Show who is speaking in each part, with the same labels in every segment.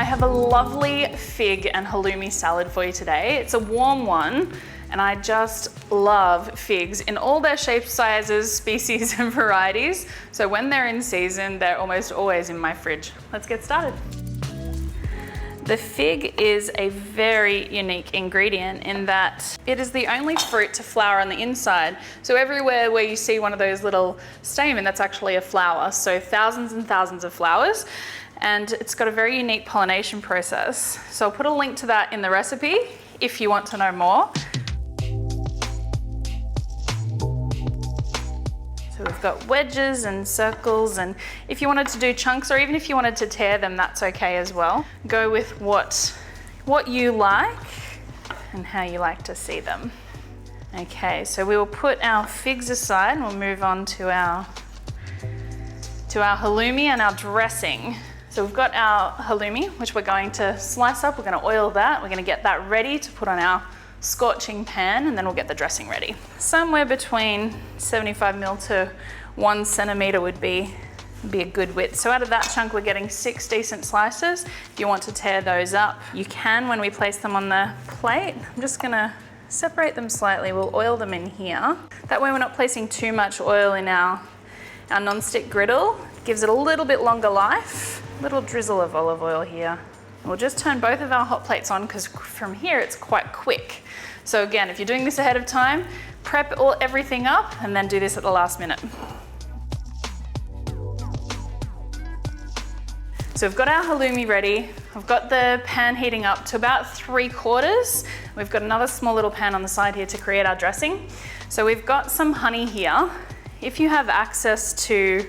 Speaker 1: I have a lovely fig and halloumi salad for you today. It's a warm one, and I just love figs in all their shapes, sizes, species, and varieties. So when they're in season, they're almost always in my fridge. Let's get started. The fig is a very unique ingredient in that it is the only fruit to flower on the inside. So everywhere where you see one of those little stamen, that's actually a flower. So thousands and thousands of flowers, and it's got a very unique pollination process. So I'll put a link to that in the recipe if you want to know more. So we've got wedges and circles, and if you wanted to do chunks or even if you wanted to tear them, that's okay as well. Go with what you like and how you like to see them. Okay, so we will put our figs aside and we'll move on to our halloumi and our dressing. So we've got our halloumi, which we're going to slice up. We're going to oil that. We're going to get that ready to put on our scorching pan, and then we'll get the dressing ready. Somewhere between 75 ml to 1 centimeter would be a good width. So out of that chunk, we're getting 6 decent slices. If you want to tear those up, you can when we place them on the plate. I'm just gonna separate them slightly. We'll oil them in here. That way we're not placing too much oil in our non-stick griddle. It gives it a little bit longer life. Little drizzle of olive oil here. We'll just turn both of our hot plates on because from here it's quite quick. So again, if you're doing this ahead of time, prep everything up and then do this at the last minute. So we've got our halloumi ready. I've got the pan heating up to about 3/4. We've got another small little pan on the side here to create our dressing. So we've got some honey here. If you have access to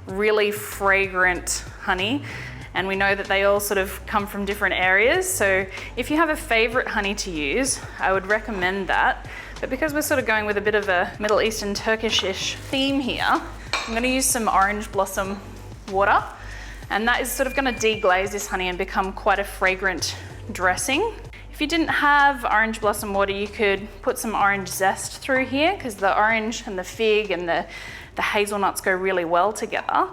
Speaker 1: really fragrant honey, and we know that they all sort of come from different areas. So if you have a favorite honey to use, I would recommend that. But because we're sort of going with a bit of a Middle Eastern Turkish-ish theme here, I'm gonna use some orange blossom water. And that is sort of gonna deglaze this honey and become quite a fragrant dressing. If you didn't have orange blossom water, you could put some orange zest through here because the orange and the fig and the hazelnuts go really well together.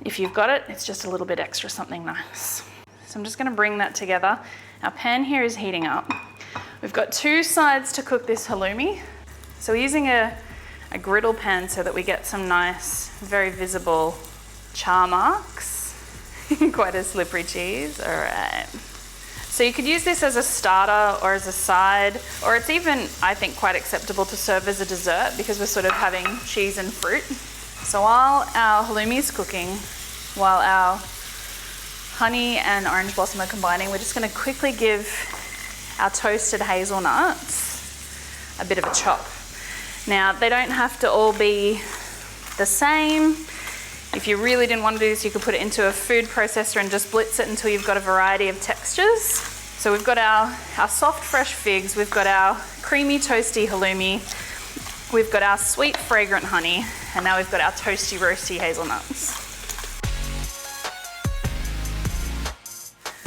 Speaker 1: If you've got it, it's just a little bit extra something nice. So I'm just gonna bring that together. Our pan here is heating up. We've got 2 sides to cook this halloumi. So we're using a griddle pan so that we get some nice, very visible char marks. Quite a slippery cheese, all right. So you could use this as a starter or as a side, or it's even, I think, quite acceptable to serve as a dessert because we're sort of having cheese and fruit. So while our halloumi is cooking, while our honey and orange blossom are combining, we're just going to quickly give our toasted hazelnuts a bit of a chop. Now, they don't have to all be the same. If you really didn't want to do this, you could put it into a food processor and just blitz it until you've got a variety of textures. So we've got our soft, fresh figs, we've got our creamy, toasty halloumi, we've got our sweet, fragrant honey, and now we've got our toasty, roasty hazelnuts.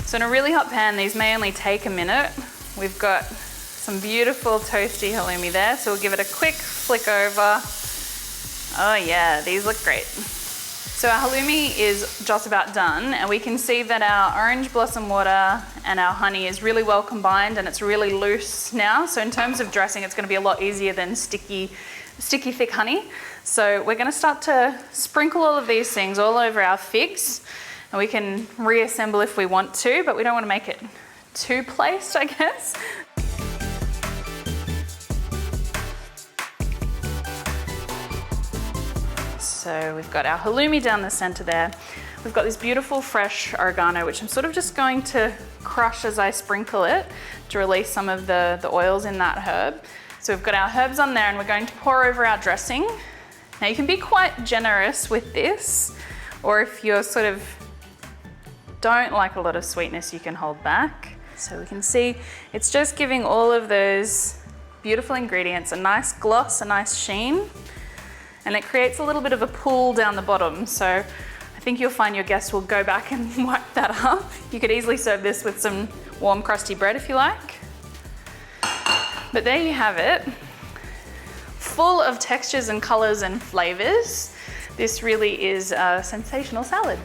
Speaker 1: So in a really hot pan, these may only take a minute. We've got some beautiful toasty halloumi there, so we'll give it a quick flick over. Oh yeah, these look great. So our halloumi is just about done, and we can see that our orange blossom water and our honey is really well combined and it's really loose now. So in terms of dressing, it's gonna be a lot easier than sticky thick honey. So we're gonna start to sprinkle all of these things all over our figs, and we can reassemble if we want to, but we don't wanna make it too placed, I guess. So we've got our halloumi down the center there. We've got this beautiful fresh oregano, which I'm sort of just going to crush as I sprinkle it to release some of the oils in that herb. So we've got our herbs on there and we're going to pour over our dressing. Now you can be quite generous with this, or if you're sort of don't like a lot of sweetness, you can hold back. So we can see it's just giving all of those beautiful ingredients a nice gloss, a nice sheen. And it creates a little bit of a pool down the bottom. So I think you'll find your guests will go back and wipe that up. You could easily serve this with some warm crusty bread if you like. But there you have it. Full of textures and colors and flavors. This really is a sensational salad.